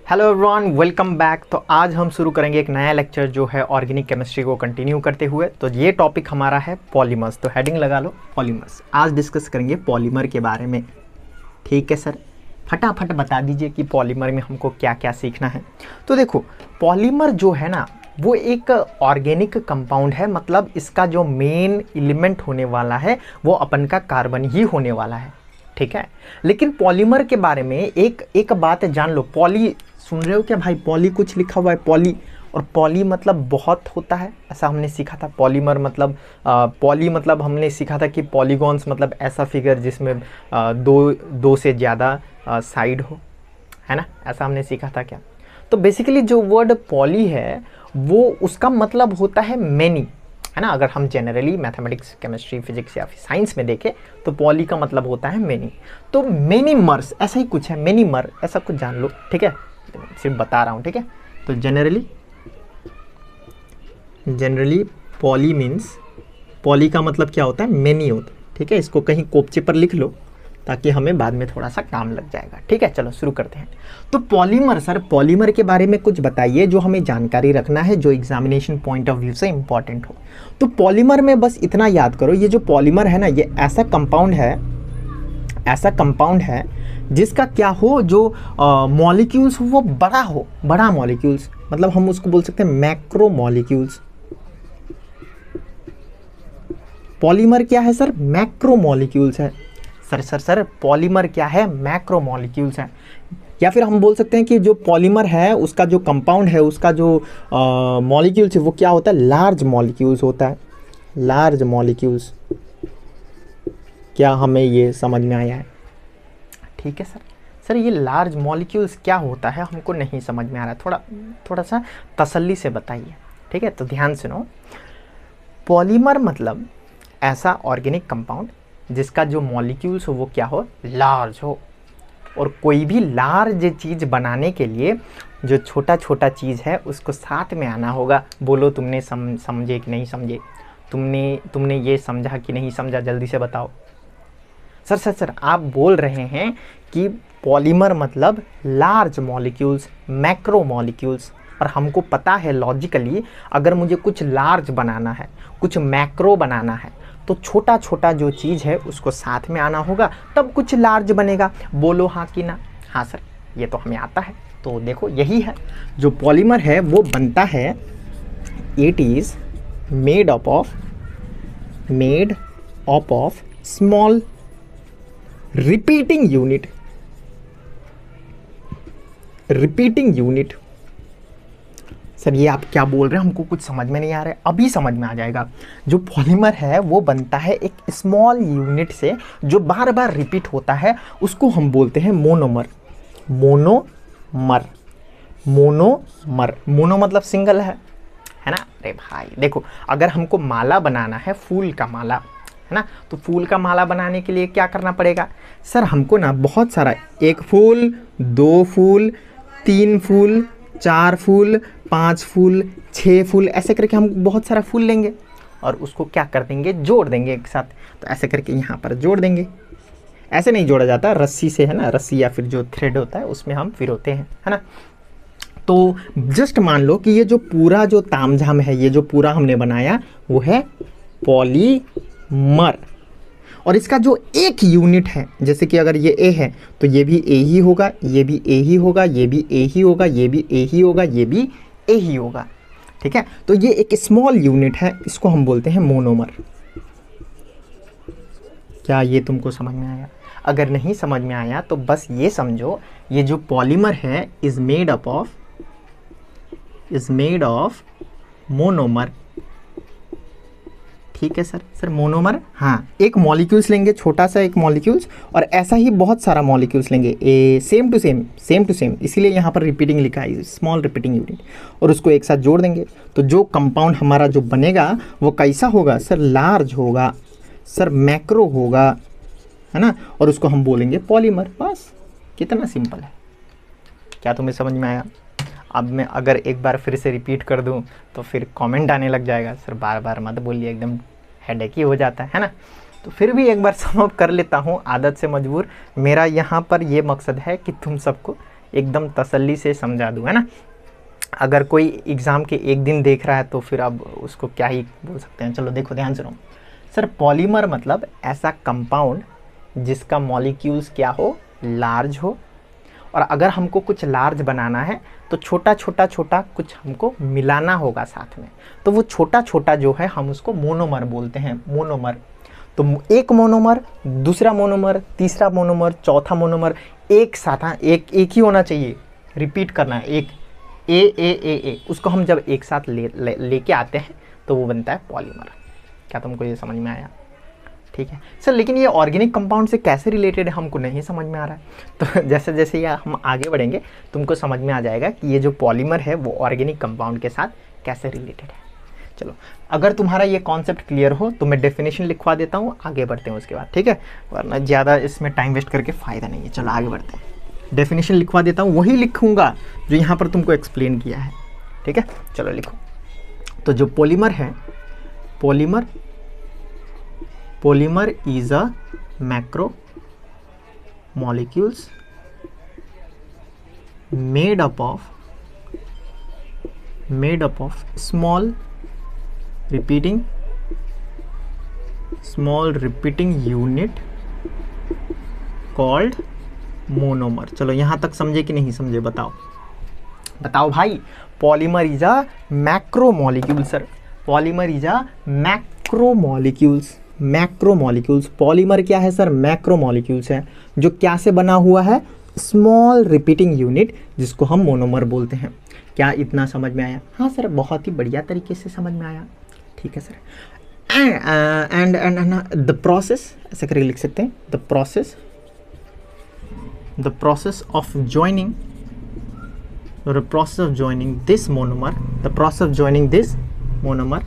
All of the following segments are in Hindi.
Hello everyone, welcome back. तो आज हम शुरू करेंगे एक नया लेक्चर जो है ऑर्गेनिक केमिस्ट्री को कंटिन्यू करते हुए। तो ये टॉपिक हमारा है पॉलीमर्स। तो हेडिंग लगा लो पॉलीमर्स। आज डिस्कस करेंगे पॉलीमर के बारे में। ठीक है सर, फटाफट बता दीजिए कि पॉलीमर में हमको क्या क्या सीखना है। तो देखो, पॉलीमर जो है ना वो एक ऑर्गेनिक कंपाउंड है, मतलब इसका जो मेन एलिमेंट होने वाला है वो अपन का कार्बन ही होने वाला है। ठीक है, लेकिन पॉलीमर के बारे में एक बात जान लो। पॉली सुन रहे हो क्या भाई? पॉली कुछ लिखा हुआ है पॉली, और पॉली मतलब बहुत होता है, ऐसा हमने सीखा था। पॉलीमर मतलब पॉली मतलब हमने सीखा था कि पॉलीगॉन्स मतलब ऐसा फिगर जिसमें दो से ज़्यादा साइड हो, है ना, ऐसा हमने सीखा था क्या। तो बेसिकली जो वर्ड पॉली है वो उसका मतलब होता है मैनी, है ना। अगर हम जनरली मैथमेटिक्स, केमिस्ट्री, फिजिक्स या फिर साइंस में देखें तो पॉली का मतलब होता है मैनी। तो मैनी मर्स ऐसा ही कुछ है, मैनी मर ऐसा कुछ जान लो। ठीक है, सिर्फ बता रहा हूँ। ठीक है, तो जनरली पॉली मीन्स, पॉली का मतलब क्या होता है? मैनी होता है। ठीक है, इसको कहीं कोपचे पर लिख लो ताकि हमें बाद में थोड़ा सा काम लग जाएगा। ठीक है, चलो शुरू करते हैं। तो पॉलीमर, सर पॉलीमर के बारे में कुछ बताइए जो हमें जानकारी रखना है, जो एग्जामिनेशन पॉइंट ऑफ व्यू से इंपॉर्टेंट हो। तो पॉलीमर में बस इतना याद करो, ये जो पॉलीमर है ना, ये ऐसा कंपाउंड है जिसका क्या हो, जो मॉलिक्यूल्स वो बड़ा हो, बड़ा मॉलिक्यूल्स, मतलब हम उसको बोल सकते हैं मैक्रो मॉलिक्यूल्स। पॉलीमर क्या है सर? मैक्रो मॉलिक्यूल्स है। सर पॉलीमर क्या है? मैक्रो मॉलिक्यूल्स है। या फिर हम बोल सकते हैं कि जो पॉलीमर है उसका जो कंपाउंड है, उसका जो मॉलिक्यूल्स है वो क्या होता है? लार्ज मॉलिक्यूल्स होता है, लार्ज मॉलिक्यूल्स। क्या हमें ये समझ में आया है? ठीक है सर ये लार्ज मॉलिक्यूल्स क्या होता है हमको नहीं समझ में आ रहा है, थोड़ा सा तसल्ली से बताइए। ठीक है, तो ध्यान सुनो। पॉलीमर मतलब ऐसा ऑर्गेनिक कंपाउंड जिसका जो मॉलिक्यूल्स हो वो क्या हो? लार्ज हो। और कोई भी लार्ज चीज़ बनाने के लिए जो छोटा छोटा चीज़ है उसको साथ में आना होगा। बोलो तुमने समझे कि नहीं समझे? तुमने ये समझा कि नहीं समझा? जल्दी से बताओ। सर आप बोल रहे हैं कि पॉलीमर मतलब लार्ज मॉलिक्यूल्स, मैक्रो मॉलिक्यूल्स। और हमको पता है लॉजिकली, अगर मुझे कुछ लार्ज बनाना है, कुछ मैक्रो बनाना है, तो छोटा छोटा जो चीज़ है उसको साथ में आना होगा, तब कुछ लार्ज बनेगा। बोलो हाँ कि ना? हाँ सर, ये तो हमें आता है। तो देखो, यही है जो पॉलीमर है वो बनता है, it is made up of small repeating unit. Sir ये आप क्या बोल रहे हैं? हमको कुछ समझ में नहीं आ रहा है। अभी समझ में आ जाएगा। जो पॉलीमर है वो बनता है एक स्मॉल यूनिट से जो बार बार रिपीट होता है, उसको हम बोलते हैं मोनोमर। मोनो मतलब सिंगल है ना। अरे भाई देखो, अगर हमको माला बनाना है, फूल का माला, है ना, तो फूल का माला बनाने के लिए क्या करना पड़ेगा? सर हमको ना बहुत सारा, 1 फूल, 2 फूल, 3 फूल, 4 फूल, 5 फूल, 6 फूल, ऐसे करके हम बहुत सारा फूल लेंगे और उसको क्या कर देंगे? जोड़ देंगे एक साथ। तो ऐसे करके यहाँ पर जोड़ देंगे। ऐसे नहीं जोड़ा जाता, रस्सी से, है ना, रस्सी या फिर जो थ्रेड होता है उसमें हम पिरोते हैं, है ना। तो जस्ट मान लो कि ये जो पूरा जो तामझाम है, ये जो पूरा हमने बनाया वो है पॉलीमर। और इसका जो एक यूनिट है, जैसे कि अगर ये ए है तो ये भी ए ही होगा, ये भी ए ही होगा, ये भी ए ही होगा, ये भी ए ही होगा, ये भी ए ही होगा। ठीक है, तो ये एक स्मॉल यूनिट है, इसको हम बोलते हैं मोनोमर। क्या ये तुमको समझ में आया? अगर नहीं समझ में आया तो बस ये समझो, ये जो पॉलीमर है इज मेड ऑफ मोनोमर। ठीक है सर मोनोमर, हाँ, एक मॉलिक्यूल्स लेंगे, छोटा सा एक मॉलिक्यूल्स, और ऐसा ही बहुत सारा मॉलिक्यूल्स लेंगे, सेम टू सेम, इसीलिए यहाँ पर रिपीटिंग लिखा है, स्मॉल रिपीटिंग यूनिट, और उसको एक साथ जोड़ देंगे। तो जो कंपाउंड हमारा जो बनेगा वो कैसा होगा? सर लार्ज होगा, सर मैक्रो होगा, है ना, और उसको हम बोलेंगे पॉलीमर। बस कितना सिंपल है। क्या तुम्हें समझ में आया? अब मैं अगर एक बार फिर से रिपीट कर दूं तो फिर कमेंट आने लग जाएगा, सर बार बार मत बोलिए, एकदम हेडेक ही हो जाता है ना। तो फिर भी एक बार सम अप कर लेता हूँ, आदत से मजबूर। मेरा यहाँ पर ये मकसद है कि तुम सबको एकदम तसल्ली से समझा दूँ, है ना। अगर कोई एग्ज़ाम के एक दिन देख रहा है तो फिर अब उसको क्या ही बोल सकते हैं। चलो देखो ध्यान से सुनो सर, पॉलीमर मतलब ऐसा कंपाउंड जिसका मॉलिक्यूल्स क्या हो, लार्ज हो, और अगर हमको कुछ लार्ज बनाना है तो छोटा छोटा छोटा कुछ हमको मिलाना होगा साथ में, तो वो छोटा छोटा जो है हम उसको मोनोमर बोलते हैं, मोनोमर। तो एक मोनोमर, दूसरा मोनोमर, तीसरा मोनोमर, चौथा मोनोमर एक साथ, हाँ एक ही होना चाहिए, रिपीट करना है, एक ए, उसको हम जब एक साथ लेके आते हैं तो वो बनता है पॉलीमर। क्या तुमको ये समझ में आया? ठीक है सर, लेकिन ये ऑर्गेनिक कंपाउंड से कैसे रिलेटेड है हमको नहीं समझ में आ रहा है। तो जैसे जैसे ये हम आगे बढ़ेंगे तुमको समझ में आ जाएगा कि ये जो पॉलीमर है वो ऑर्गेनिक कंपाउंड के साथ कैसे रिलेटेड है। चलो, अगर तुम्हारा ये कॉन्सेप्ट क्लियर हो तो मैं डेफिनेशन लिखवा देता हूँ, आगे बढ़ते हैं उसके बाद, ठीक है, वरना ज़्यादा इसमें टाइम वेस्ट करके फ़ायदा नहीं है। चलो आगे बढ़ते हैं, डेफिनेशन लिखवा देता हूँ, वही लिखूँगा जो यहाँ पर तुमको एक्सप्लेन किया है, ठीक है। चलो लिखो। तो जो पॉलीमर है, polymer is a macro molecules made up of small repeating unit called monomer। चलो यहाँ तक समझे कि नहीं समझे, बताओ भाई। Polymer is a macro molecule sir, polymer is a macromolecules. Polymer क्या है सर? मैक्रोमॉलिक्यूल्स है, जो क्या से बना हुआ है? स्मॉल रिपीटिंग यूनिट, जिसको हम मोनोमर बोलते हैं। क्या इतना समझ में आया? हाँ सर, बहुत ही बढ़िया तरीके से समझ में आया, ठीक है सर। एंड द प्रोसेस, ऐसे करके लिख सकते हैं, the process of joining this monomer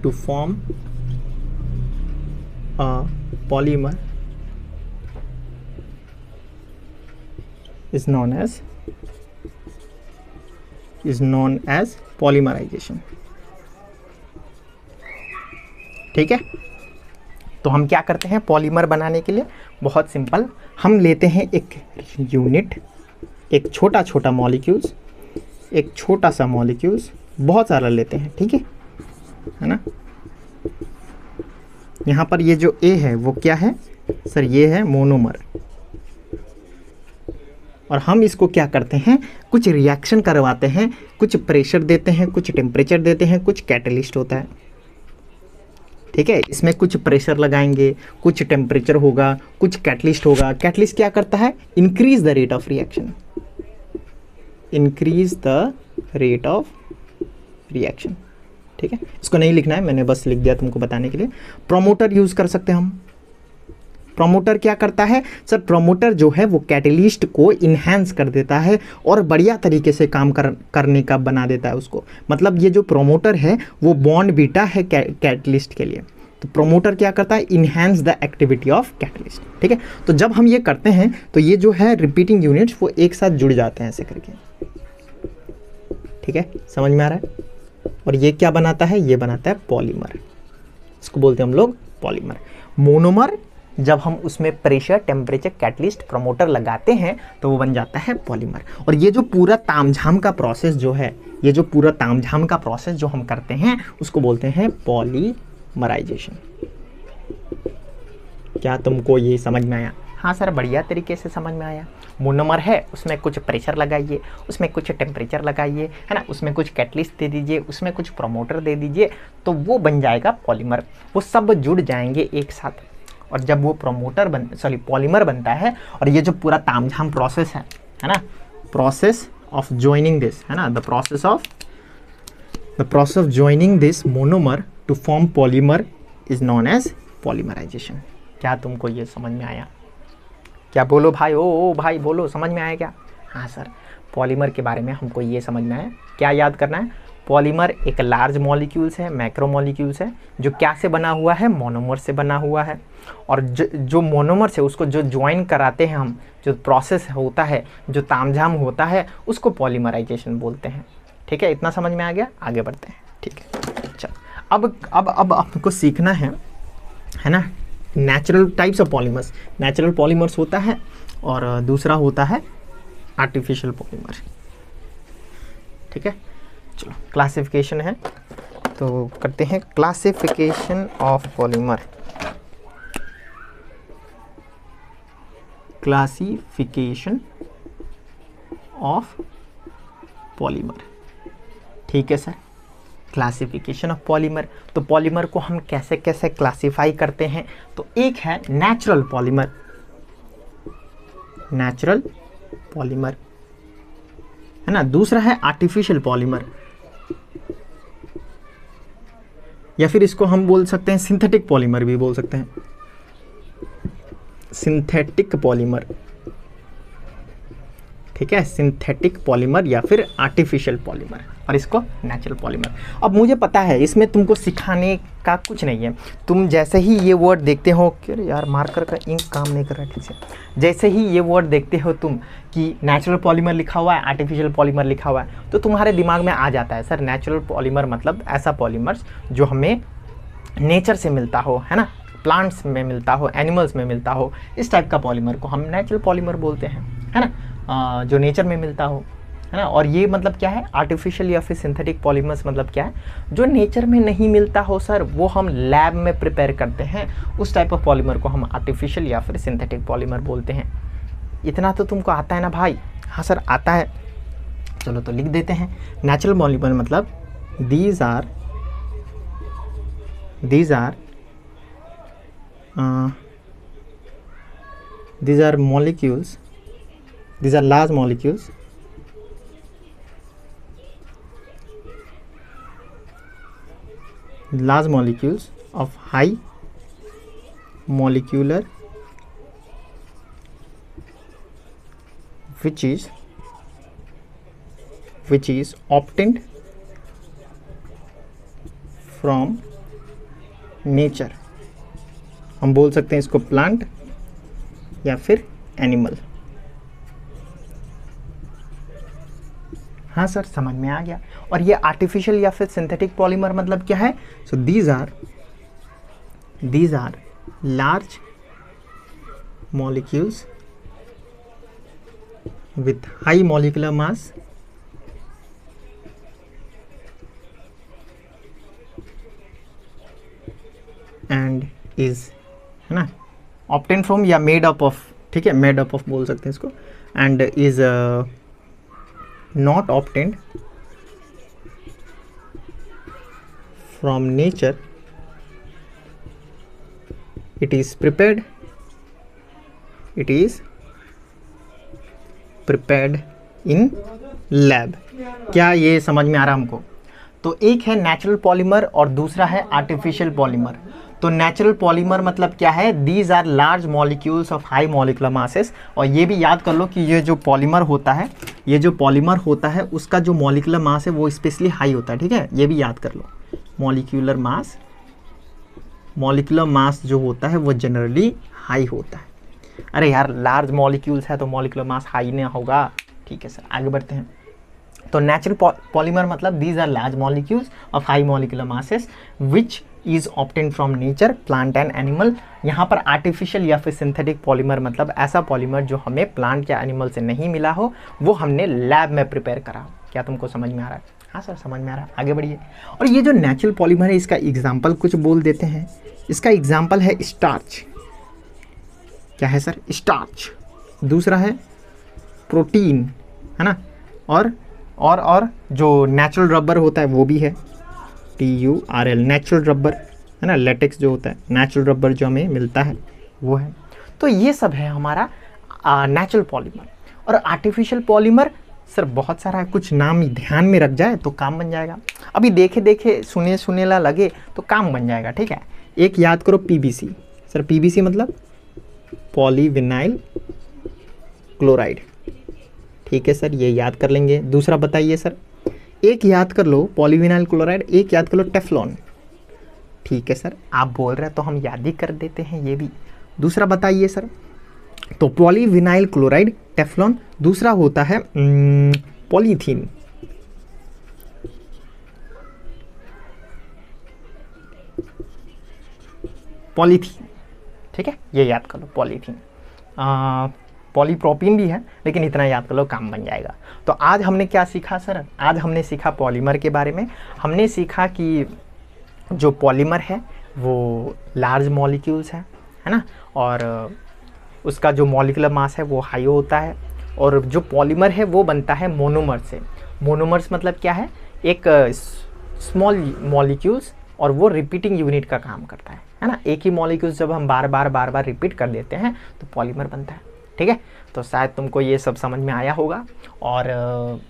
to form a polymer is known as polymerization। ठीक है, तो हम क्या करते हैं पॉलीमर बनाने के लिए? बहुत सिंपल, हम लेते हैं एक यूनिट, एक छोटा छोटा मॉलिक्यूल्स, एक छोटा सा मॉलिक्यूल्स, बहुत सारा लेते हैं, ठीक है ना। यहाँ पर ये जो ए है वो क्या है सर? ये है मोनोमर। और हम इसको क्या करते हैं? कुछ रिएक्शन करवाते हैं, कुछ प्रेशर देते हैं, कुछ टेम्परेचर देते हैं, कुछ कैटलिस्ट होता है, ठीक है। इसमें कुछ प्रेशर लगाएंगे, कुछ टेम्परेचर होगा, कुछ कैटलिस्ट होगा। कैटलिस्ट क्या करता है? Increase the rate of reaction, ठीक है। इसको नहीं लिखना है, मैंने बस लिख दिया तुमको बताने के लिए। प्रोमोटर यूज कर सकते हैं हम। प्रोमोटर क्या करता है सर? प्रोमोटर जो है वो कैटलिस्ट को इन्हांस कर देता है और बढ़िया तरीके से काम करने का बना देता है उसको। मतलब ये जो प्रोमोटर है वो बॉन्ड बीटा है कैटलिस्ट के लिए। तो प्रोमोटर क्या करता है? Enhance the activity of catalyst, ठीक है। तो जब हम ये करते हैं तो ये जो है रिपीटिंग यूनिट्स वो एक साथ जुड़ जाते हैं ऐसे करके, ठीक है, समझ में आ रहा है। और ये क्या बनाता है? ये बनाता है पॉलीमर, इसको बोलते हैं हम लोग पॉलीमर। मोनोमर जब हम उसमें प्रेशर, टेम्परेचर, कैटलिस्ट, प्रोमोटर लगाते हैं तो वो बन जाता है पॉलीमर। और ये जो पूरा तामझाम का प्रोसेस जो है, जो हम करते हैं उसको बोलते हैं पॉलीमराइजेशन। क्या तुमको ये समझ में आया? हाँ सर, बढ़िया तरीके से समझ में आया। मोनोमर है, उसमें कुछ प्रेशर लगाइए, उसमें कुछ टेम्परेचर लगाइए, है ना, उसमें कुछ कैटलिस्ट दे दीजिए, उसमें कुछ प्रोमोटर दे दीजिए, तो वो बन जाएगा पॉलीमर। वो सब जुड़ जाएंगे एक साथ। और जब वो पॉलीमर बनता है, और ये जो पूरा तामझाम प्रोसेस है ना, प्रोसेस ऑफ ज्वाइनिंग दिस, है ना, the process of joining this monomer to form polymer is known as polymerisation. क्या तुमको ये समझ में आया? क्या बोलो भाई, ओ भाई बोलो, समझ में आया क्या? हाँ सर, पॉलीमर के बारे में हमको ये समझ में आया। क्या याद करना है? पॉलीमर एक लार्ज मॉलिक्यूल्स है, मैक्रो मॉलिक्यूल्स है, जो क्या से बना हुआ है? मोनोमर से बना हुआ है। और जो मोनोमर से उसको जो ज्वाइन कराते हैं हम, जो प्रोसेस होता है, जो तामझाम होता है, उसको पॉलीमराइजेशन बोलते हैं, ठीक है। इतना समझ में आ गया? आगे बढ़ते हैं, ठीक है। चलो, अब आपको सीखना है ना, natural types of polymers. Natural polymers होता है और दूसरा होता है आर्टिफिशियल पॉलीमर। ठीक है, चलो क्लासिफिकेशन है तो करते हैं classification of polymer. Classification of polymer. ठीक है सर, क्लासिफिकेशन ऑफ पॉलीमर, तो पॉलीमर को हम कैसे कैसे क्लासिफाई करते हैं? तो एक है नेचुरल पॉलीमर, नेचुरल पॉलीमर है ना, दूसरा है आर्टिफिशियल पॉलीमर, या फिर इसको हम बोल सकते हैं सिंथेटिक पॉलीमर भी बोल सकते हैं, सिंथेटिक पॉलीमर। ठीक है, सिंथेटिक पॉलीमर या फिर आर्टिफिशियल पॉलीमर, और इसको नेचुरल पॉलीमर। अब मुझे पता है इसमें तुमको सिखाने का कुछ नहीं है, तुम जैसे ही ये वर्ड देखते हो कि यार मार्कर का इंक काम नहीं कर रहा है ठीक से, जैसे ही ये वर्ड देखते हो तुम कि नेचुरल पॉलीमर लिखा हुआ है, आर्टिफिशियल पॉलीमर लिखा हुआ है, तो तुम्हारे दिमाग में आ जाता है सर नेचुरल पॉलीमर मतलब ऐसा पॉलीमर्स जो हमें नेचर से मिलता हो, है ना, प्लांट्स में मिलता हो, एनिमल्स में मिलता हो, इस टाइप का पॉलीमर को हम नेचुरल पॉलीमर बोलते हैं, है ना, जो नेचर में मिलता हो, है ना। और ये मतलब क्या है, आर्टिफिशियल या फिर सिंथेटिक पॉलीमर्स मतलब क्या है, जो नेचर में नहीं मिलता हो सर, वो हम लैब में प्रिपेयर करते हैं, उस टाइप ऑफ पॉलीमर को हम आर्टिफिशियल या फिर सिंथेटिक पॉलीमर बोलते हैं। इतना तो तुमको आता है ना भाई? हाँ सर आता है। चलो तो लिख देते हैं, नेचुरल पॉलीमर मतलब these are molecules, these are large molecules of high molecular which is obtained from nature. हम बोल सकते हैं इसको प्लांट या फिर एनिमल। हाँ सर समझ में आ गया। और ये आर्टिफिशियल या फिर सिंथेटिक पॉलीमर मतलब क्या है? So these are large molecules with high molecular mass and is, है ना, ऑब्टेन फ्रॉम या मेड अप ऑफ, ठीक है, मेड अप ऑफ बोल सकते हैं इसको, and is not obtained from nature, it is prepared in lab. क्या ये समझ में आ रहा हमको? तो एक है नेचुरल पॉलीमर और दूसरा है आर्टिफिशियल पॉलीमर। तो नेचुरल पॉलीमर मतलब क्या है? These are large molecules of high molecular masses. और ये भी याद कर लो कि ये जो पॉलीमर होता है, उसका जो मॉलिक्यूलर मास है वो स्पेशली हाई होता है, ठीक है, ये भी याद कर लो। मॉलिक्यूलर मास जो होता है वो जनरली हाई होता है। अरे यार लार्ज मॉलिक्यूल्स है तो मॉलिक्यूलर मास हाई नहीं होगा, ठीक है सर। आगे बढ़ते हैं। तो नेचुरल पॉलीमर मतलब these are large molecules of high molecular masses which is obtained from nature, plant and animal. यहाँ पर आर्टिफिशियल या फिर सिंथेटिक पॉलीमर मतलब ऐसा पॉलीमर जो हमें प्लांट या एनिमल से नहीं मिला हो, वो हमने लैब में प्रिपेयर करा हो। क्या तुमको समझ में आ रहा है? हाँ सर समझ में आ रहा है। आगे बढ़िए। और ये जो नेचुरल पॉलीमर है इसका एग्जाम्पल कुछ बोल देते हैं। इसका एग्जाम्पल है स्टार्च। क्या है सर? स्टार्च। दूसरा है प्रोटीन, है ना, और जो नेचुरल रबर होता है वो भी है, TURL, नेचुरल रबर, है ना, लेटेक्स जो होता है, नेचुरल रबर जो हमें मिलता है वो है। तो ये सब है हमारा नेचुरल पॉलीमर। और आर्टिफिशियल पॉलीमर सर बहुत सारा है, कुछ नाम ध्यान में रख जाए तो काम बन जाएगा। अभी देखे सुनेला लगे तो काम बन जाएगा, ठीक है। एक याद करो PVC। सर PVC मतलब पॉलीविनाइल क्लोराइड, ठीक है सर, ये याद कर लेंगे। दूसरा बताइए सर। एक याद कर लो पॉलीविनाइल क्लोराइड, एक याद कर लो टेफ्लॉन, ठीक है सर। आप बोल रहे हैं तो हम याद ही कर देते हैं ये भी। दूसरा बताइए सर। तो पॉलीविनाइल क्लोराइड, टेफ्लॉन, दूसरा होता है पॉलीथीन। ठीक है, ये याद कर लो पॉलीथीन। पॉलीप्रोपीन भी है, लेकिन इतना याद कर लो काम बन जाएगा। तो आज हमने क्या सीखा सर? आज हमने सीखा पॉलीमर के बारे में। हमने सीखा कि जो पॉलीमर है वो लार्ज मॉलिक्यूल्स है ना, और उसका जो मॉलिक्यूलर मास है वो हाई होता है, और जो पॉलीमर है वो बनता है मोनोमर से। मोनोमर्स मतलब क्या है? एक स्मॉल मॉलिक्यूल्स, और वो रिपीटिंग यूनिट का काम करता है ना। एक ही मॉलिक्यूल्स जब हम बार बार रिपीट कर देते हैं तो पॉलीमर बनता है। ठीक है, तो शायद तुमको ये सब समझ में आया होगा और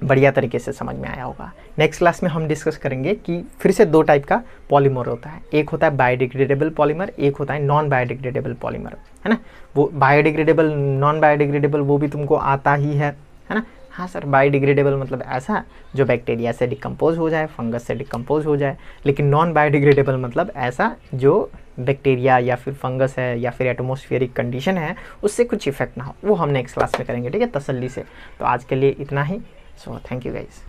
बढ़िया तरीके से समझ में आया होगा। नेक्स्ट क्लास में हम डिस्कस करेंगे कि फिर से 2 टाइप का पॉलीमर होता है। एक होता है बायोडिग्रेडेबल पॉलीमर, एक होता है नॉन बायोडिग्रेडेबल पॉलीमर, है ना। वो बायोडिग्रेडेबल, नॉन बायोडिग्रेडेबल वो भी तुमको आता ही है ना। हाँ सर, बायोडिग्रेडेबल मतलब ऐसा जो बैक्टीरिया से डिकम्पोज हो जाए, फंगस से डिकम्पोज हो जाए, लेकिन नॉन बायोडिग्रेडेबल मतलब ऐसा जो बैक्टीरिया या फिर फंगस है या फिर एटमॉस्फेरिक कंडीशन है उससे कुछ इफेक्ट ना हो। वो हम नेक्स्ट क्लास में करेंगे, ठीक है, तसल्ली से। तो आज के लिए इतना ही। So thank you guys.